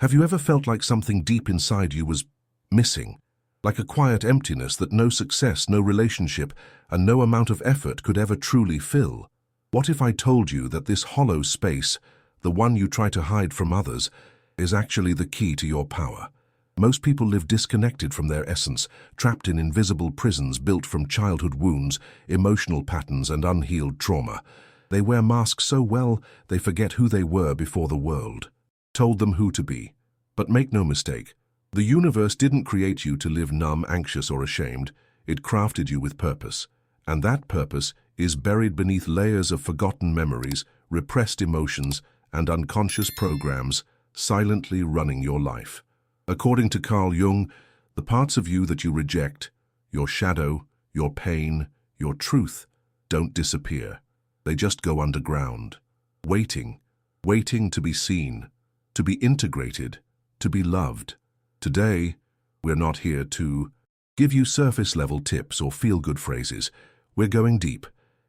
Have you ever felt like something deep inside you was missing? Like a quiet emptiness that no success, no relationship, and no amount of effort could ever truly fill? What if I told you that this hollow space, the one you try to hide from others, is actually the key to your power? Most people live disconnected from their essence, trapped in invisible prisons built from childhood wounds, emotional patterns, and unhealed trauma. They wear masks so well, they forget who they were before the world told them who to be. But make no mistake, the universe didn't create you to live numb, anxious, or ashamed. It crafted you with purpose. And that purpose is buried beneath layers of forgotten memories, repressed emotions, and unconscious programs, silently running your life. According to Jung, the parts of you that you reject, your shadow, your pain, your truth, don't disappear. They just go underground, waiting to be seen, to be integrated, to be loved. Today, we're not here to give you surface-level tips or feel-good phrases. We're going deep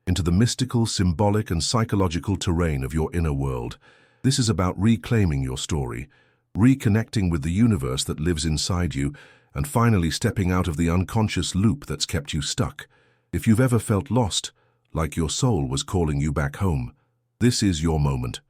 into the mystical, symbolic, and psychological terrain of your inner world. This is about reclaiming your story, reconnecting with the universe that lives inside you, and finally stepping out of the unconscious loop that's kept you stuck. If you've ever felt lost, like your soul was calling you back home, this is your moment.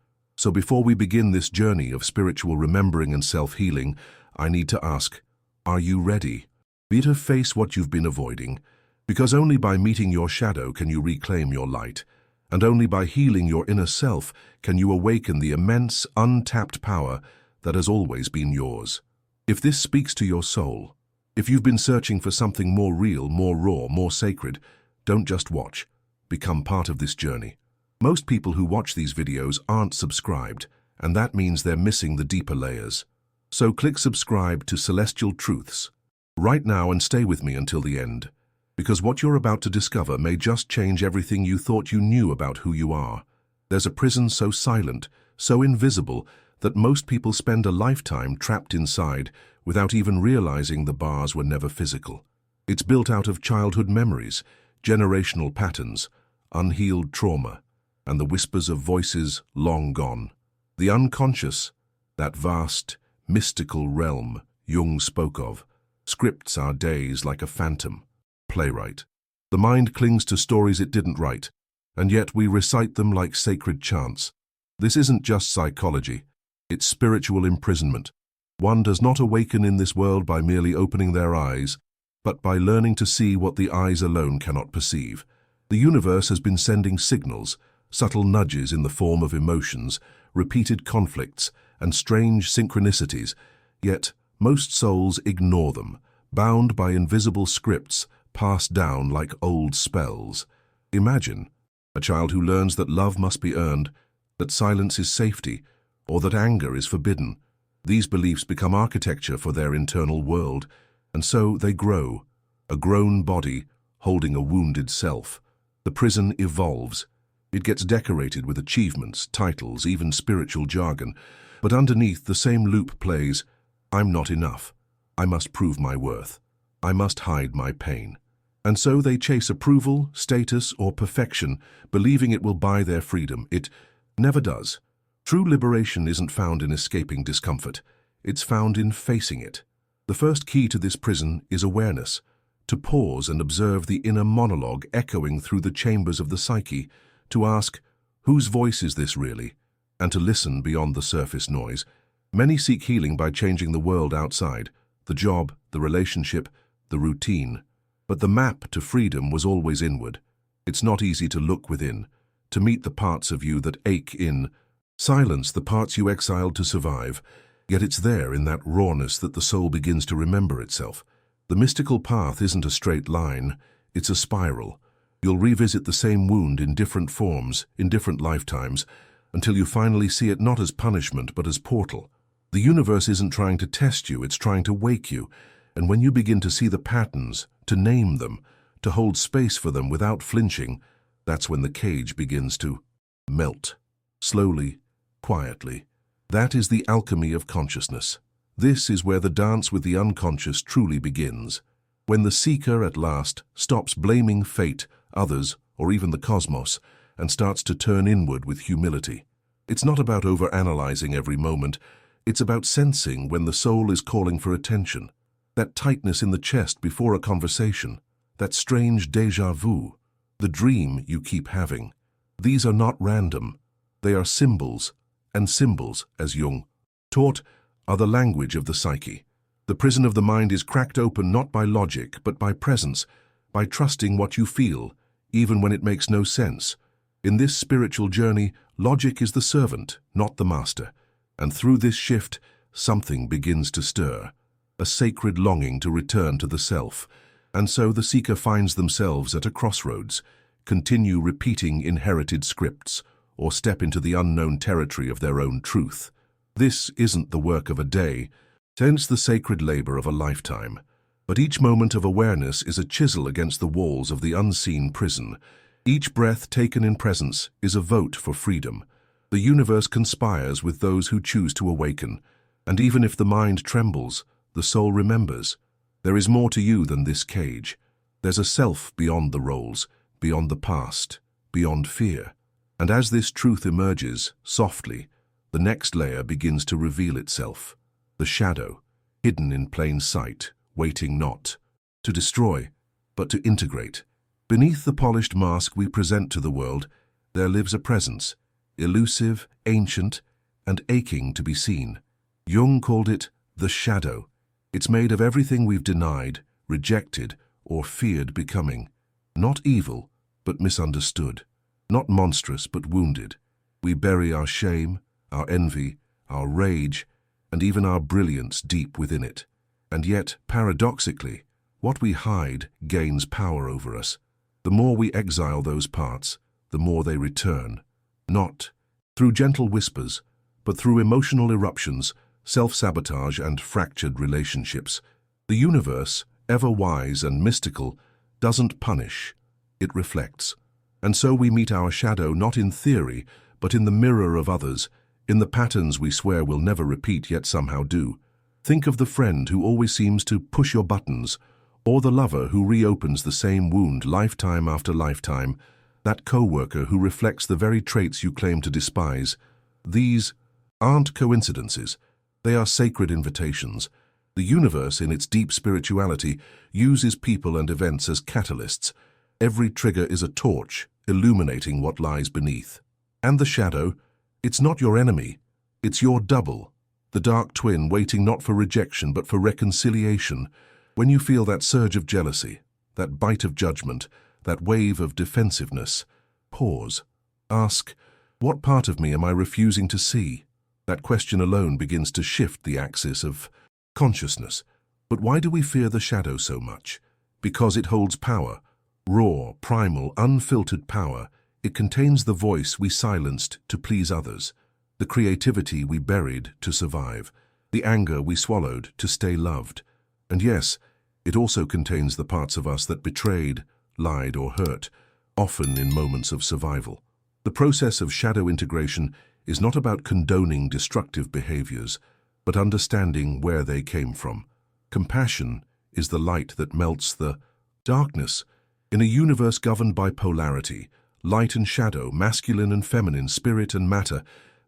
So before we begin this journey of spiritual remembering and self-healing, I need to ask, are you ready? Be to face what you've been avoiding, because only by meeting your shadow can you reclaim your light, and only by healing your inner self can you awaken the immense, untapped power that has always been yours. If this speaks to your soul, if you've been searching for something more real, more raw, more sacred, don't just watch. Become part of this journey. Most people who watch these videos aren't subscribed, and that means they're missing the deeper layers. So click subscribe to Celestial Truths right now and stay with me until the end, because what you're about to discover may just change everything you thought you knew about who you are. There's a prison so silent, so invisible, that most people spend a lifetime trapped inside without even realizing the bars were never physical. It's built out of childhood memories, generational patterns, unhealed trauma, and the whispers of voices long gone. The unconscious, that vast, mystical realm Jung spoke of, scripts our days like a phantom playwright. The mind clings to stories it didn't write, and yet we recite them like sacred chants. This isn't just psychology, it's spiritual imprisonment. One does not awaken in this world by merely opening their eyes, but by learning to see what the eyes alone cannot perceive. The universe has been sending signals, subtle nudges in the form of emotions, repeated conflicts, and strange synchronicities, yet most souls ignore them, bound by invisible scripts passed down like old spells. Imagine a child who learns that love must be earned, that silence is safety, or that anger is forbidden. These beliefs become architecture for their internal world, and so they grow, a grown body holding a wounded self. The prison evolves. It gets decorated with achievements, titles, even spiritual jargon, but underneath the same loop plays, I'm not enough. I must prove my worth. I must hide my pain. And so they chase approval, status, or perfection, believing it will buy their freedom. It never does. True liberation isn't found in escaping discomfort. It's found in facing it. The first key to this prison is awareness, to pause and observe the inner monologue echoing through the chambers of the psyche, to ask, whose voice is this really? And to listen beyond the surface noise. Many seek healing by changing the world outside, the job, the relationship, the routine. But the map to freedom was always inward. It's not easy to look within, to meet the parts of you that ache in silence, the parts you exiled to survive, yet it's there in that rawness that the soul begins to remember itself. The mystical path isn't a straight line, it's a spiral. You'll revisit the same wound in different forms, in different lifetimes, until you finally see it not as punishment but as portal. The universe isn't trying to test you, it's trying to wake you. And when you begin to see the patterns, to name them, to hold space for them without flinching, that's when the cage begins to melt. Slowly, quietly. That is the alchemy of consciousness. This is where the dance with the unconscious truly begins. When the seeker at last stops blaming fate, others, or even the cosmos, and starts to turn inward with humility. It's not about overanalyzing every moment. It's about sensing when the soul is calling for attention, that tightness in the chest before a conversation, that strange déjà vu, the dream you keep having. These are not random. They are symbols, and symbols, as Jung taught, are the language of the psyche. The prison of the mind is cracked open not by logic, but by presence, by trusting what you feel, even when it makes no sense. In this spiritual journey, logic is the servant, not the master. And through this shift, something begins to stir, a sacred longing to return to the self. And so the seeker finds themselves at a crossroads, continue repeating inherited scripts, or step into the unknown territory of their own truth. This isn't the work of a day, hence the sacred labor of a lifetime. But each moment of awareness is a chisel against the walls of the unseen prison. Each breath taken in presence is a vote for freedom. The universe conspires with those who choose to awaken, and even if the mind trembles, the soul remembers. There is more to you than this cage. There's a self beyond the roles, beyond the past, beyond fear. And as this truth emerges, softly, the next layer begins to reveal itself. The shadow, hidden in plain sight, waiting not to destroy, but to integrate. Beneath the polished mask we present to the world, there lives a presence, elusive, ancient, and aching to be seen. Jung called it the shadow. It's made of everything we've denied, rejected, or feared becoming. Not evil, but misunderstood. Not monstrous, but wounded. We bury our shame, our envy, our rage, and even our brilliance deep within it. And yet, paradoxically, what we hide gains power over us. The more we exile those parts, the more they return. Not through gentle whispers, but through emotional eruptions, self-sabotage, and fractured relationships. The universe, ever wise and mystical, doesn't punish, it reflects. And so we meet our shadow not in theory, but in the mirror of others, in the patterns we swear we'll never repeat yet somehow do. Think of the friend who always seems to push your buttons, or the lover who reopens the same wound lifetime after lifetime, that co-worker who reflects the very traits you claim to despise. These aren't coincidences. They are sacred invitations. The universe, in its deep spirituality, uses people and events as catalysts. Every trigger is a torch, illuminating what lies beneath. And the shadow, it's not your enemy, it's your double, the dark twin waiting not for rejection but for reconciliation. When you feel that surge of jealousy, that bite of judgment, that wave of defensiveness, pause. Ask, what part of me am I refusing to see? That question alone begins to shift the axis of consciousness. But why do we fear the shadow so much? Because it holds power. Raw, primal, unfiltered power. It contains the voice we silenced to please others, the creativity we buried to survive, the anger we swallowed to stay loved. And yes, it also contains the parts of us that betrayed, lied, or hurt, often in moments of survival. The process of shadow integration is not about condoning destructive behaviors, but understanding where they came from. Compassion is the light that melts the darkness. In a universe governed by polarity, light and shadow, masculine and feminine, spirit and matter,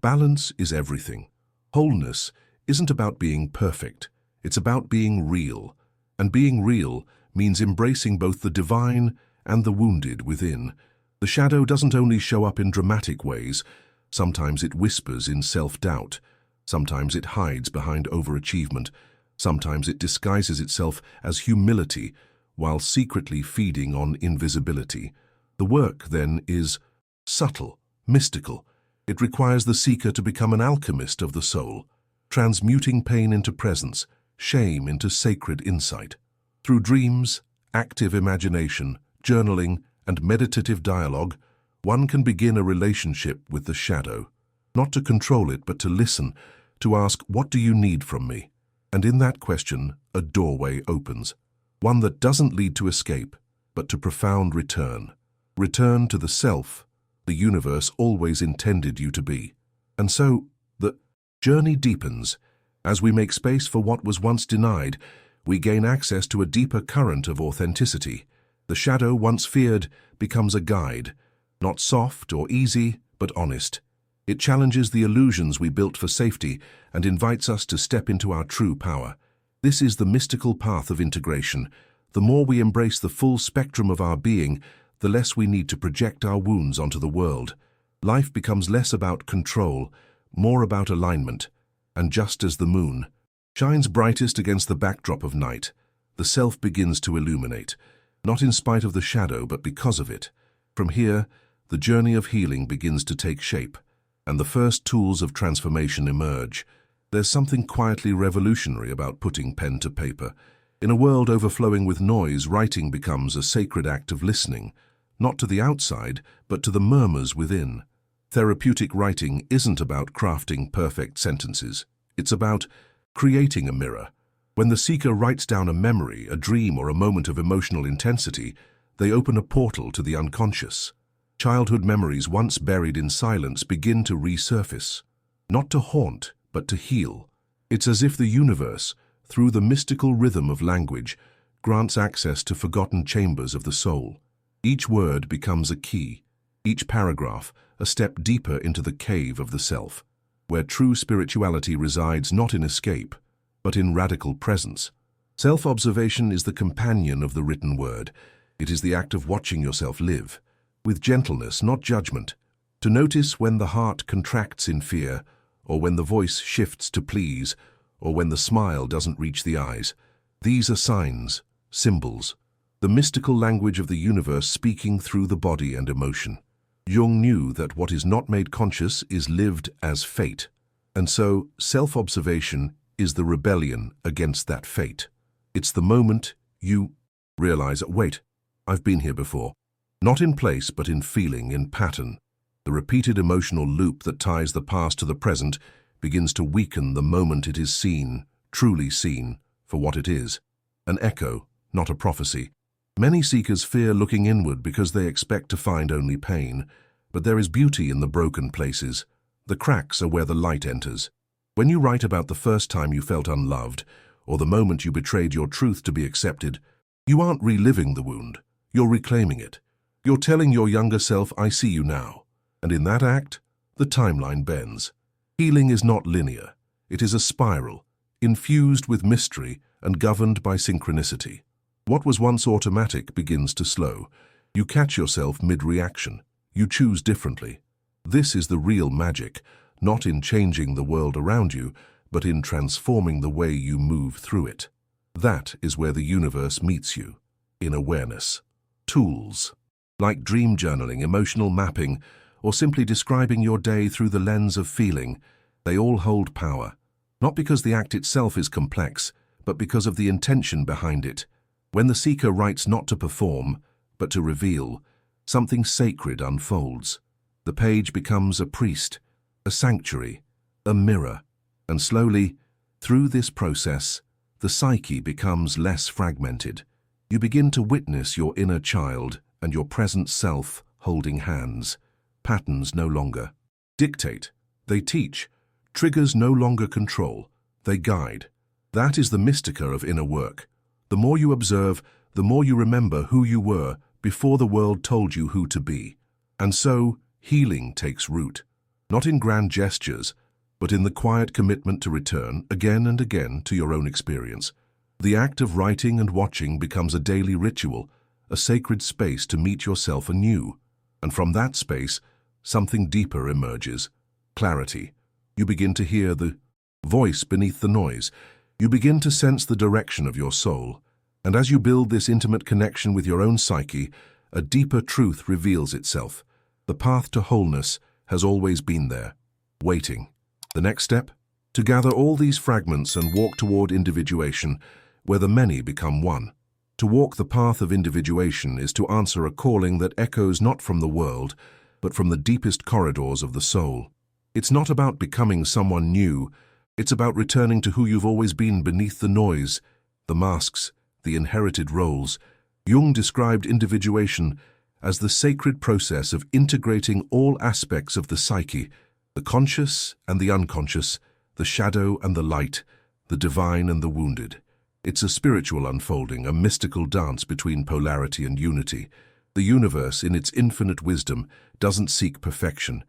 balance is everything. Wholeness isn't about being perfect, it's about being real. And being real means embracing both the divine and the wounded within. The shadow doesn't only show up in dramatic ways, sometimes it whispers in self-doubt, sometimes it hides behind overachievement, sometimes it disguises itself as humility, while secretly feeding on invisibility. The work, then, is subtle, mystical. It requires the seeker to become an alchemist of the soul, transmuting pain into presence, shame into sacred insight. Through dreams, active imagination, journaling, and meditative dialogue, one can begin a relationship with the shadow, not to control it, but to listen, to ask, what do you need from me? And in that question, a doorway opens. One that doesn't lead to escape, but to profound return. Return to the self the universe always intended you to be. And so, the journey deepens. As we make space for what was once denied, we gain access to a deeper current of authenticity. The shadow once feared becomes a guide, not soft or easy, but honest. It challenges the illusions we built for safety and invites us to step into our true power. This is the mystical path of integration. The more we embrace the full spectrum of our being, the less we need to project our wounds onto the world. Life becomes less about control, more about alignment. And just as the moon shines brightest against the backdrop of night, the self begins to illuminate, not in spite of the shadow, but because of it. From here, the journey of healing begins to take shape, and the first tools of transformation emerge. There's something quietly revolutionary about putting pen to paper. In a world overflowing with noise, writing becomes a sacred act of listening, not to the outside, but to the murmurs within. Therapeutic writing isn't about crafting perfect sentences. It's about creating a mirror. When the seeker writes down a memory, a dream, or a moment of emotional intensity, they open a portal to the unconscious. Childhood memories once buried in silence begin to resurface, not to haunt, but to heal. It's as if the universe, through the mystical rhythm of language, grants access to forgotten chambers of the soul. Each word becomes a key, each paragraph a step deeper into the cave of the self, where true spirituality resides not in escape, but in radical presence. Self-observation is the companion of the written word. It is the act of watching yourself live, with gentleness, not judgment, to notice when the heart contracts in fear, or when the voice shifts to please, or when the smile doesn't reach the eyes. These are signs, symbols, the mystical language of the universe speaking through the body and emotion. Jung knew that what is not made conscious is lived as fate, and so self-observation is the rebellion against that fate. It's the moment you realize, wait, I've been here before. Not in place, but in feeling, in pattern. The repeated emotional loop that ties the past to the present begins to weaken the moment it is seen, truly seen, for what it is. An echo, not a prophecy. Many seekers fear looking inward because they expect to find only pain, but there is beauty in the broken places. The cracks are where the light enters. When you write about the first time you felt unloved, or the moment you betrayed your truth to be accepted, you aren't reliving the wound, you're reclaiming it. You're telling your younger self, I see you now. And in that act, the timeline bends. Healing is not linear. It is a spiral, infused with mystery and governed by synchronicity. What was once automatic begins to slow. You catch yourself mid-reaction. You choose differently. This is the real magic, not in changing the world around you, but in transforming the way you move through it. That is where the universe meets you, in awareness. Tools, like dream journaling, emotional mapping, or simply describing your day through the lens of feeling, they all hold power. Not because the act itself is complex, but because of the intention behind it. When the seeker writes not to perform, but to reveal, something sacred unfolds. The page becomes a priest, a sanctuary, a mirror, and slowly, through this process, the psyche becomes less fragmented. You begin to witness your inner child and your present self holding hands. Patterns no longer dictate, they teach. Triggers no longer control, they guide. That is the mystica of inner work. The more you observe, the more you remember who you were before the world told you who to be. And so, healing takes root, not in grand gestures, but in the quiet commitment to return again and again to your own experience. The act of writing and watching becomes a daily ritual, a sacred space to meet yourself anew. And from that space, something deeper emerges. Clarity. You begin to hear the voice beneath the noise. You begin to sense the direction of your soul. And as you build this intimate connection with your own psyche, a deeper truth reveals itself. The path to wholeness has always been there, waiting. The next step? To gather all these fragments and walk toward individuation, where the many become one. To walk the path of individuation is to answer a calling that echoes not from the world, but from the deepest corridors of the soul. It's not about becoming someone new, it's about returning to who you've always been beneath the noise, the masks, the inherited roles. Jung described individuation as the sacred process of integrating all aspects of the psyche, the conscious and the unconscious, the shadow and the light, the divine and the wounded. It's a spiritual unfolding, a mystical dance between polarity and unity. The universe, in its infinite wisdom, doesn't seek perfection.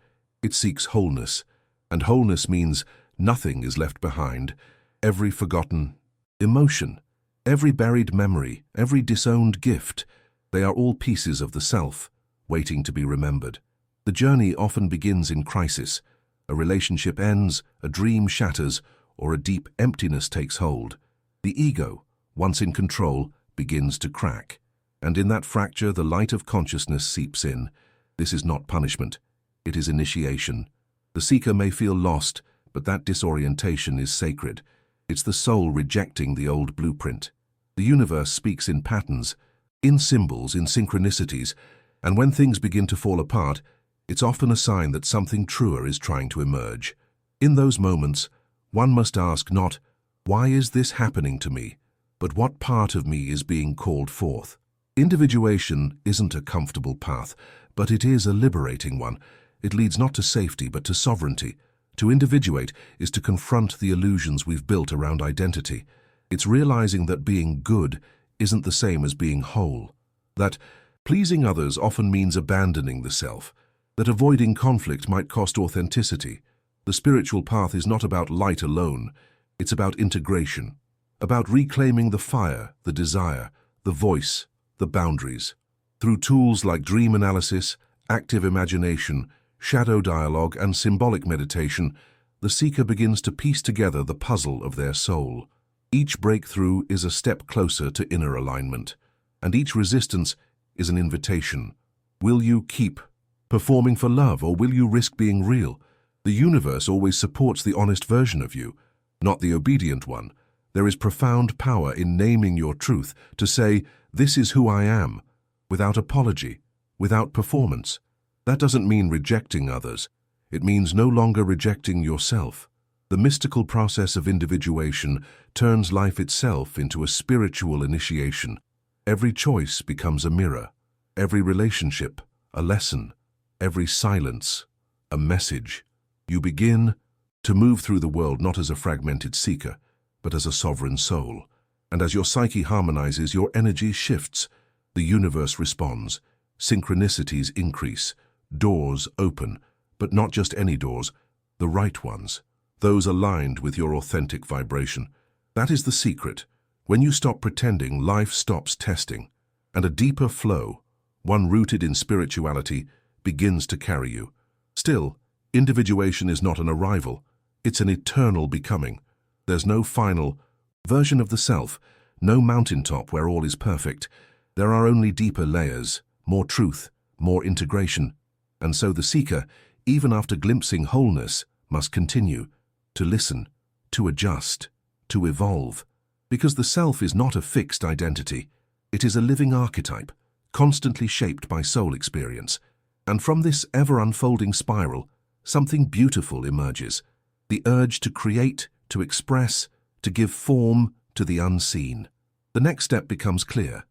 It seeks wholeness, and wholeness means nothing is left behind. Every forgotten emotion, every buried memory, every disowned gift, they are all pieces of the self, waiting to be remembered. The journey often begins in crisis. A relationship ends, a dream shatters, or a deep emptiness takes hold. The ego, once in control, begins to crack. And in that fracture, the light of consciousness seeps in. This is not punishment. It is initiation. The seeker may feel lost, but that disorientation is sacred. It's the soul rejecting the old blueprint. The universe speaks in patterns, in symbols, in synchronicities, and when things begin to fall apart, it's often a sign that something truer is trying to emerge. In those moments, one must ask not, "Why is this happening to me?" but what part of me is being called forth. Individuation isn't a comfortable path, but it is a liberating one. It leads not to safety, but to sovereignty. To individuate is to confront the illusions we've built around identity. It's realizing that being good isn't the same as being whole. That pleasing others often means abandoning the self. That avoiding conflict might cost authenticity. The spiritual path is not about light alone. It's about integration. About reclaiming the fire, the desire, the voice, the boundaries. Through tools like dream analysis, active imagination, shadow dialogue, and symbolic meditation, the seeker begins to piece together the puzzle of their soul. Each breakthrough is a step closer to inner alignment, and each resistance is an invitation. Will you keep performing for love, or will you risk being real? The universe always supports the honest version of you, not the obedient one. There is profound power in naming your truth, to say, "This is who I am," without apology, without performance. That doesn't mean rejecting others. It means no longer rejecting yourself. The mystical process of individuation turns life itself into a spiritual initiation. Every choice becomes a mirror, every relationship a lesson, every silence a message. You begin to move through the world not as a fragmented seeker, but as a sovereign soul. And as your psyche harmonizes, your energy shifts. The universe responds. Synchronicities increase. Doors open, but not just any doors, the right ones. Those aligned with your authentic vibration. That is the secret. When you stop pretending, life stops testing, and a deeper flow, one rooted in spirituality, begins to carry you. Still, individuation is not an arrival. It's an eternal becoming. There's no final version of the self, no mountaintop where all is perfect. There are only deeper layers, more truth, more integration. And so the seeker, even after glimpsing wholeness, must continue to listen, to adjust, to evolve. Because the self is not a fixed identity. It is a living archetype, constantly shaped by soul experience. And from this ever-unfolding spiral, something beautiful emerges. The urge to create, to express, to give form to the unseen. The next step becomes clear,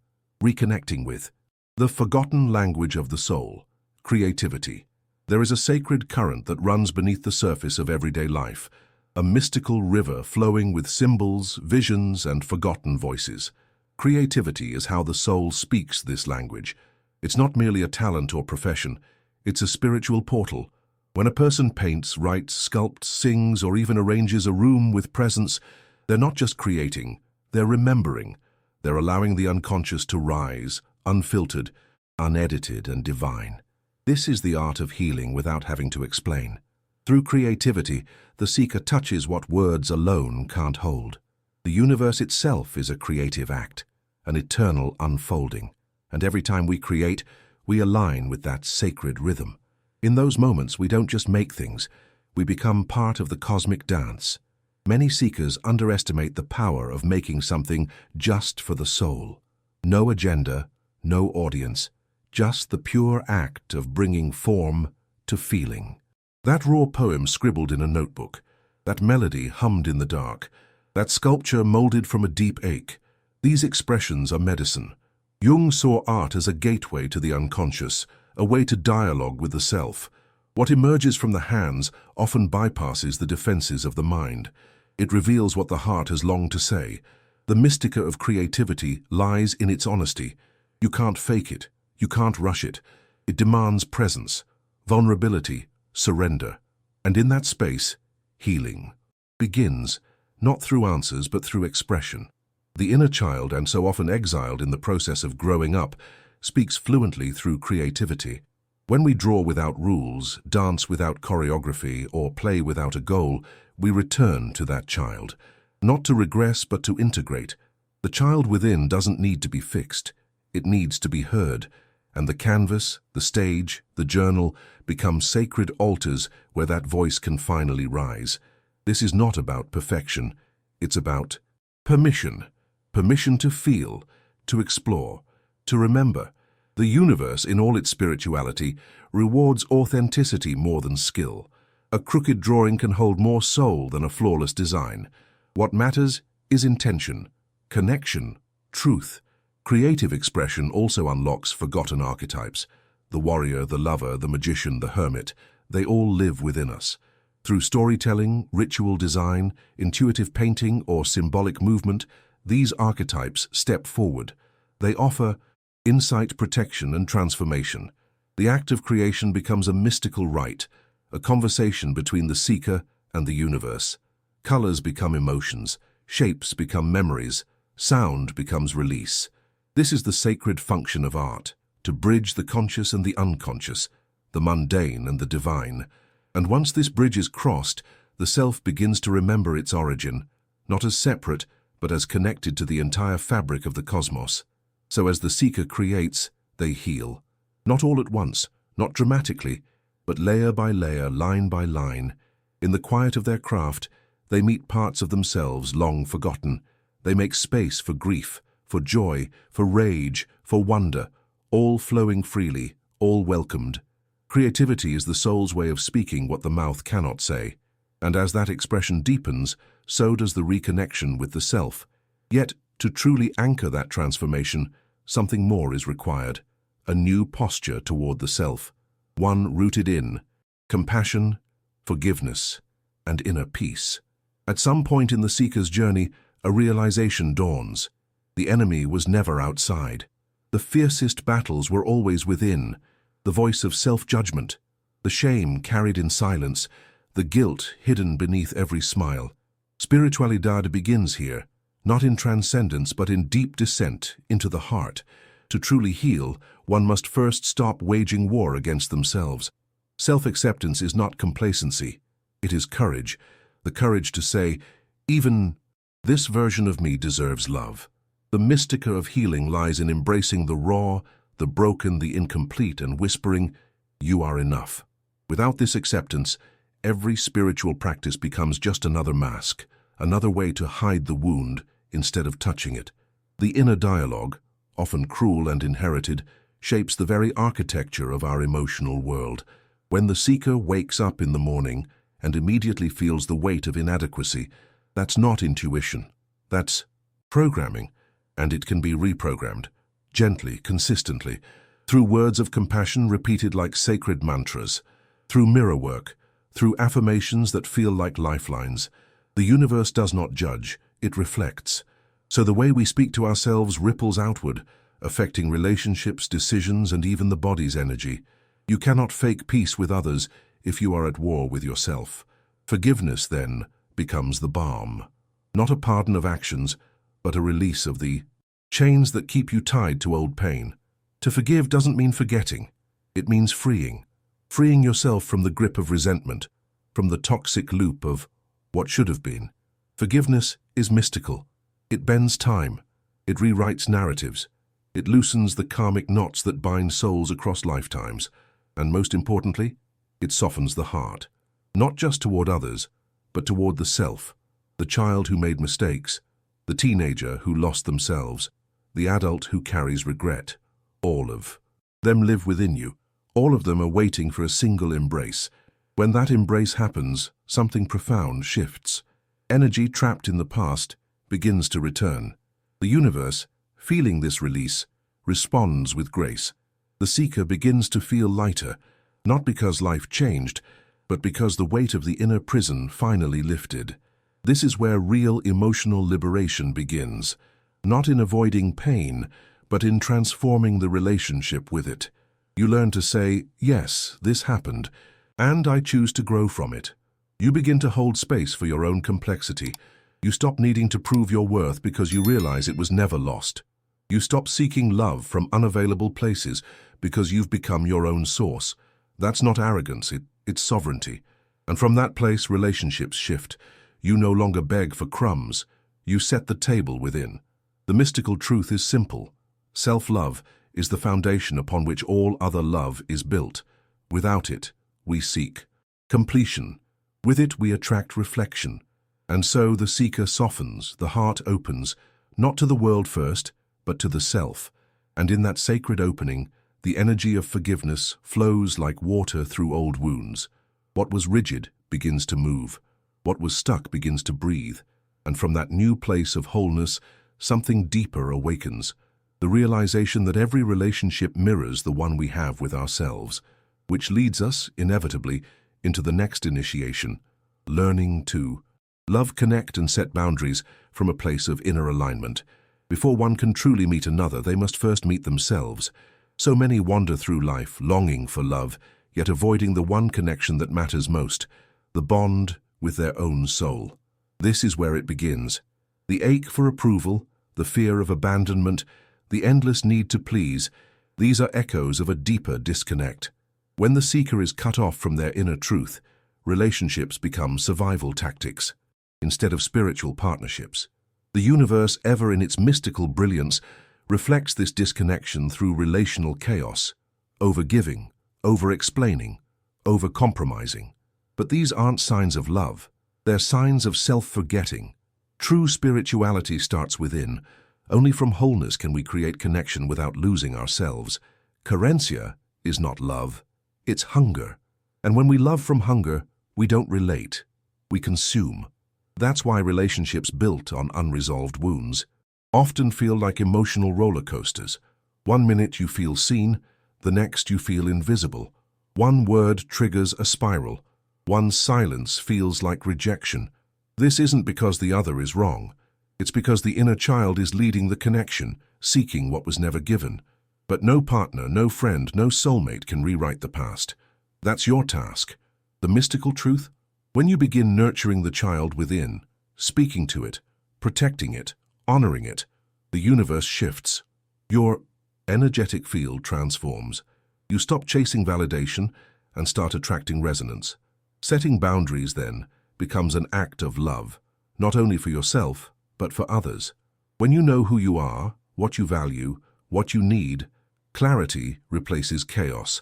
reconnecting with the forgotten language of the soul, creativity. There is a sacred current that runs beneath the surface of everyday life, a mystical river flowing with symbols, visions, and forgotten voices. Creativity is how the soul speaks this language. It's not merely a talent or profession, it's a spiritual portal. When a person paints, writes, sculpts, sings, or even arranges a room with presence, they're not just creating, they're remembering. They're allowing the unconscious to rise, unfiltered, unedited, and divine. This is the art of healing without having to explain. Through creativity, the seeker touches what words alone can't hold. The universe itself is a creative act, an eternal unfolding. And every time we create, we align with that sacred rhythm. In those moments, we don't just make things, we become part of the cosmic dance. Many seekers underestimate the power of making something just for the soul. No agenda, no audience, just the pure act of bringing form to feeling. That raw poem scribbled in a notebook, that melody hummed in the dark, that sculpture molded from a deep ache, these expressions are medicine. Jung saw art as a gateway to the unconscious, a way to dialogue with the self. What emerges from the hands often bypasses the defenses of the mind. It reveals what the heart has longed to say. The mystica of creativity lies in its honesty. You can't fake it. You can't rush it. It demands presence, vulnerability, surrender. And in that space, healing begins, not through answers but through expression. The inner child, and so often exiled in the process of growing up, speaks fluently through creativity. When we draw without rules, dance without choreography, or play without a goal, we return to that child. Not to regress, but to integrate. The child within doesn't need to be fixed. It needs to be heard. And the canvas, the stage, the journal become sacred altars where that voice can finally rise. This is not about perfection. It's about permission. Permission to feel, to explore, to remember. The universe, in all its spirituality, rewards authenticity more than skill. A crooked drawing can hold more soul than a flawless design. What matters is intention, connection, truth. Creative expression also unlocks forgotten archetypes. The warrior, the lover, the magician, the hermit, they all live within us. Through storytelling, ritual design, intuitive painting, or symbolic movement, these archetypes step forward. They offer insight, protection, and transformation. The act of creation becomes a mystical rite, a conversation between the seeker and the universe. Colors become emotions, shapes become memories, sound becomes release. This is the sacred function of art, to bridge the conscious and the unconscious, the mundane and the divine. And once this bridge is crossed, the self begins to remember its origin, not as separate, but as connected to the entire fabric of the cosmos. So as the seeker creates, they heal. Not all at once, not dramatically, but layer by layer, line by line. In the quiet of their craft, they meet parts of themselves long forgotten. They make space for grief, for joy, for rage, for wonder, all flowing freely, all welcomed. Creativity is the soul's way of speaking what the mouth cannot say. And as that expression deepens, so does the reconnection with the self. Yet, to truly anchor that transformation, something more is required. A new posture toward the self, one rooted in compassion, forgiveness, and inner peace. At some point in the seeker's journey, a realization dawns. The enemy was never outside. The fiercest battles were always within. The voice of self-judgment, the shame carried in silence, the guilt hidden beneath every smile. Spiritualidad begins here, not in transcendence but in deep descent into the heart. To truly heal, one must first stop waging war against themselves. Self-acceptance is not complacency. It is courage, the courage to say, even this version of me deserves love. The mystica of healing lies in embracing the raw, the broken, the incomplete, and whispering, "You are enough." Without this acceptance, every spiritual practice becomes just another mask, another way to hide the wound instead of touching it. The inner dialogue, often cruel and inherited, shapes the very architecture of our emotional world. When the seeker wakes up in the morning and immediately feels the weight of inadequacy, that's not intuition, that's programming, and it can be reprogrammed. Gently, consistently, through words of compassion repeated like sacred mantras, through mirror work, through affirmations that feel like lifelines. The universe does not judge, it reflects. So the way we speak to ourselves ripples outward, affecting relationships, decisions, and even the body's energy. You cannot fake peace with others if you are at war with yourself. Forgiveness, then, becomes the balm. Not a pardon of actions, but a release of the chains that keep you tied to old pain. To forgive doesn't mean forgetting. It means freeing. Freeing yourself from the grip of resentment, from the toxic loop of what should have been. Forgiveness is mystical. It bends time. It rewrites narratives. It loosens the karmic knots that bind souls across lifetimes. And most importantly, it softens the heart. Not just toward others, but toward the self, the child who made mistakes, the teenager who lost themselves, the adult who carries regret. All of them live within you. All of them are waiting for a single embrace. When that embrace happens, something profound shifts. Energy trapped in the past begins to return. The universe, feeling this release, responds with grace. The seeker begins to feel lighter, not because life changed, but because the weight of the inner prison finally lifted. This is where real emotional liberation begins, not in avoiding pain, but in transforming the relationship with it. You learn to say, yes, this happened, And I choose to grow from it. You begin to hold space for your own complexity. You stop needing to prove your worth because you realize it was never lost. You stop seeking love from unavailable places because you've become your own source. That's not arrogance, it's sovereignty. And from that place, relationships shift. You no longer beg for crumbs. You set the table within. The mystical truth is simple. Self-love is the foundation upon which all other love is built. Without it, we seek completion. With it, we attract reflection. And so the seeker softens, the heart opens, not to the world first, but to the self. And in that sacred opening, the energy of forgiveness flows like water through old wounds. What was rigid begins to move. What was stuck begins to breathe. And from that new place of wholeness, something deeper awakens. The realization that every relationship mirrors the one we have with ourselves, which leads us, inevitably, into the next initiation, learning to love, connect, and set boundaries from a place of inner alignment. Before one can truly meet another, they must first meet themselves. So many wander through life, longing for love, yet avoiding the one connection that matters most, the bond with their own soul. This is where it begins. The ache for approval, the fear of abandonment, the endless need to please, these are echoes of a deeper disconnect. When the seeker is cut off from their inner truth, relationships become survival tactics instead of spiritual partnerships. The universe, ever in its mystical brilliance, reflects this disconnection through relational chaos, over-giving, over-explaining, over-compromising. But these aren't signs of love. They're signs of self-forgetting. True spirituality starts within. Only from wholeness can we create connection without losing ourselves. Carencia is not love, it's hunger. And when we love from hunger, we don't relate, we consume. That's why relationships built on unresolved wounds often feel like emotional roller coasters. One minute you feel seen, the next you feel invisible. One word triggers a spiral. One silence feels like rejection. This isn't because the other is wrong. It's because the inner child is leading the connection, seeking what was never given. But no partner, no friend, no soulmate can rewrite the past. That's your task. The mystical truth? When you begin nurturing the child within, speaking to it, protecting it, honoring it, the universe shifts. Your energetic field transforms. You stop chasing validation and start attracting resonance. Setting boundaries, then, becomes an act of love, not only for yourself, but for others. When you know who you are, what you value, what you need, clarity replaces chaos.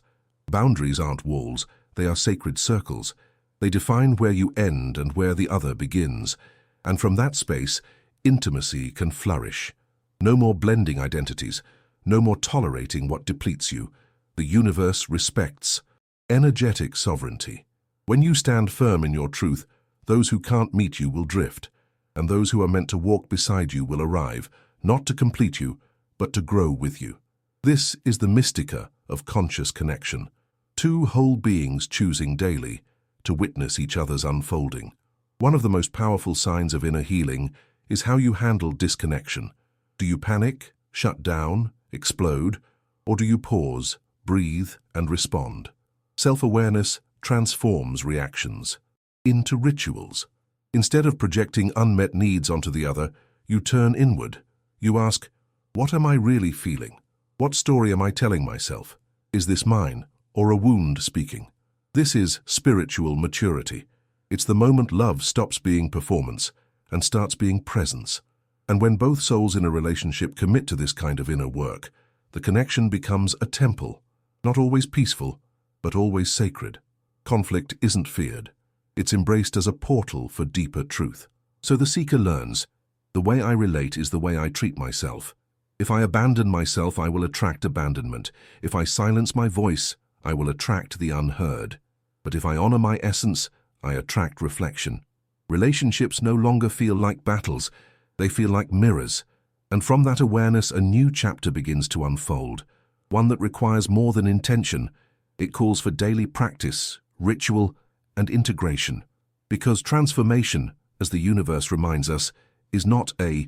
Boundaries aren't walls, they are sacred circles. They define where you end and where the other begins. And from that space, intimacy can flourish. No more blending identities, no more tolerating what depletes you. The universe respects energetic sovereignty. When you stand firm in your truth, those who can't meet you will drift, and those who are meant to walk beside you will arrive, not to complete you, but to grow with you. This is the mystica of conscious connection. Two whole beings choosing daily to witness each other's unfolding. One of the most powerful signs of inner healing is how you handle disconnection. Do you panic, shut down, explode, or do you pause, breathe, and respond? Self-awareness transforms reactions into rituals. Instead of projecting unmet needs onto the other, you turn inward. You ask, what am I really feeling? What story am I telling myself? Is this mine, or a wound speaking? This is spiritual maturity. It's the moment love stops being performance and starts being presence. And when both souls in a relationship commit to this kind of inner work, the connection becomes a temple, not always peaceful, but always sacred. Conflict isn't feared. It's embraced as a portal for deeper truth. So the seeker learns, the way I relate is the way I treat myself. If I abandon myself, I will attract abandonment. If I silence my voice, I will attract the unheard. But if I honor my essence, I attract reflection. Relationships no longer feel like battles, they feel like mirrors. And from that awareness, a new chapter begins to unfold, one that requires more than intention. It calls for daily practice, ritual, and integration. Because transformation, as the universe reminds us, is not a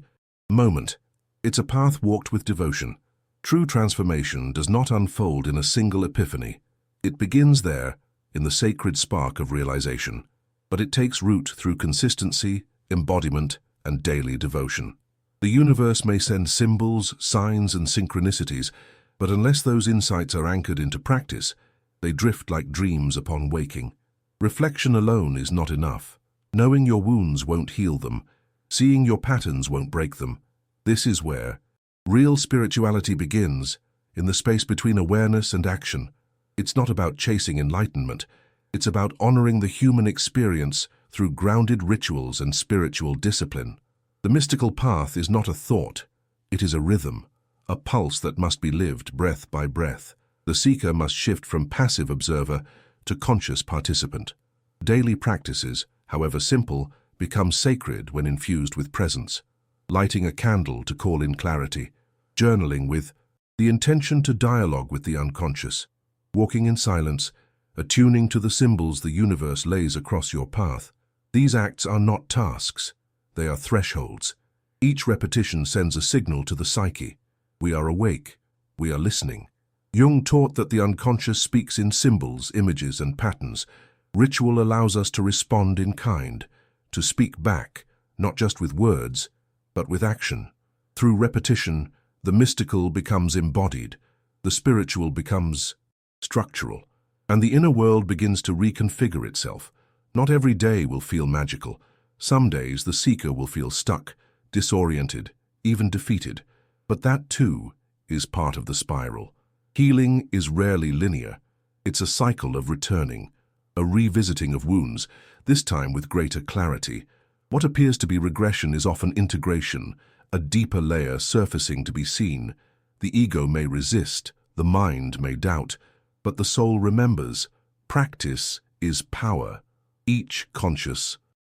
moment. It's a path walked with devotion. True transformation does not unfold in a single epiphany. It begins there, in the sacred spark of realization. But it takes root through consistency, embodiment, and daily devotion. The universe may send symbols, signs, and synchronicities, but unless those insights are anchored into practice, they drift like dreams upon waking. Reflection alone is not enough. Knowing your wounds won't heal them. Seeing your patterns won't break them. This is where real spirituality begins, in the space between awareness and action. It's not about chasing enlightenment. It's about honoring the human experience through grounded rituals and spiritual discipline. The mystical path is not a thought. It is a rhythm, a pulse that must be lived breath by breath. The seeker must shift from passive observer to conscious participant. Daily practices, however simple, become sacred when infused with presence. Lighting a candle to call in clarity. Journaling with the intention to dialogue with the unconscious. Walking in silence, attuning to the symbols the universe lays across your path. These acts are not tasks. They are thresholds. Each repetition sends a signal to the psyche. We are awake. We are listening. Jung taught that the unconscious speaks in symbols, images, and patterns. Ritual allows us to respond in kind, to speak back, not just with words, but with action. Through repetition, the mystical becomes embodied, the spiritual becomes structural, and the inner world begins to reconfigure itself. Not every day will feel magical. Some days the seeker will feel stuck, disoriented, even defeated. But that, too, is part of the spiral. Healing is rarely linear. It's a cycle of returning, a revisiting of wounds, this time with greater clarity. What appears to be regression is often integration, a deeper layer surfacing to be seen. The ego may resist, the mind may doubt, but the soul remembers. Practice is power. Each conscious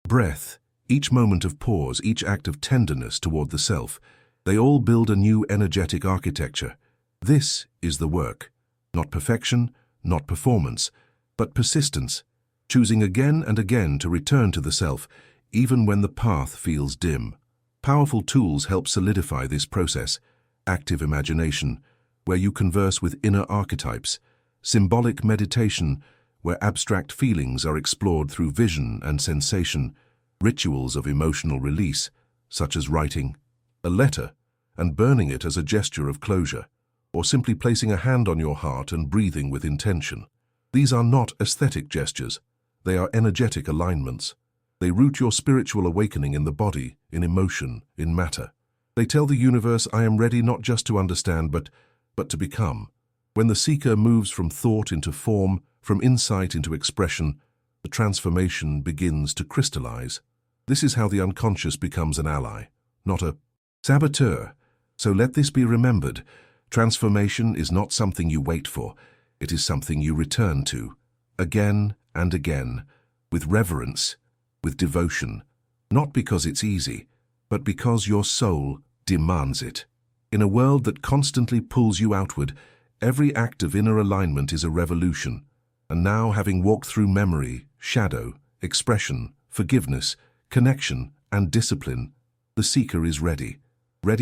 breath, each moment of pause, each act of tenderness toward the self, they all build a new energetic architecture. This is the work. Not perfection, not performance, but persistence, choosing again and again to return to the self, even when the path feels dim. Powerful tools help solidify this process. Active imagination, where you converse with inner archetypes. Symbolic meditation, where abstract feelings are explored through vision and sensation. Rituals of emotional release, such as writing a letter and burning it as a gesture of closure, or simply placing a hand on your heart and breathing with intention. These are not aesthetic gestures. They are energetic alignments. They root your spiritual awakening in the body, in emotion, in matter. They tell the universe, I am ready not just to understand, but to become. When the seeker moves from thought into form, from insight into expression, the transformation begins to crystallize. This is how the unconscious becomes an ally, not a saboteur. So let this be remembered. Transformation is not something you wait for. It is something you return to, again and again, with reverence, with devotion, not because it's easy, but because your soul demands it. In a world that constantly pulls you outward, every act of inner alignment is a revolution. And now, having walked through memory, shadow, expression, forgiveness, connection, and discipline, the seeker is ready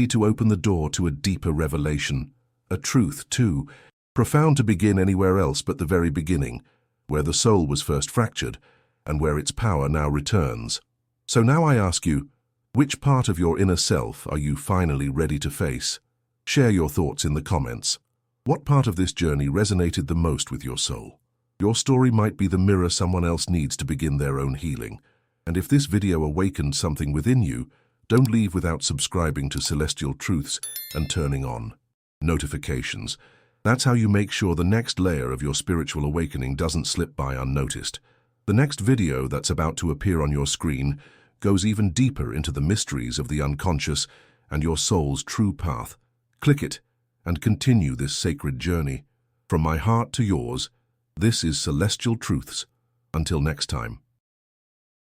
to open the door to a deeper revelation, a truth, too, profound to begin anywhere else but the very beginning, where the soul was first fractured, and where its power now returns. So now I ask you, which part of your inner self are you finally ready to face? Share your thoughts in the comments. What part of this journey resonated the most with your soul? Your story might be the mirror someone else needs to begin their own healing. And if this video awakened something within you, don't leave without subscribing to Celestial Truths and turning on notifications. That's how you make sure the next layer of your spiritual awakening doesn't slip by unnoticed. The next video that's about to appear on your screen goes even deeper into the mysteries of the unconscious and your soul's true path. Click it and continue this sacred journey. From my heart to yours, this is Celestial Truths. Until next time.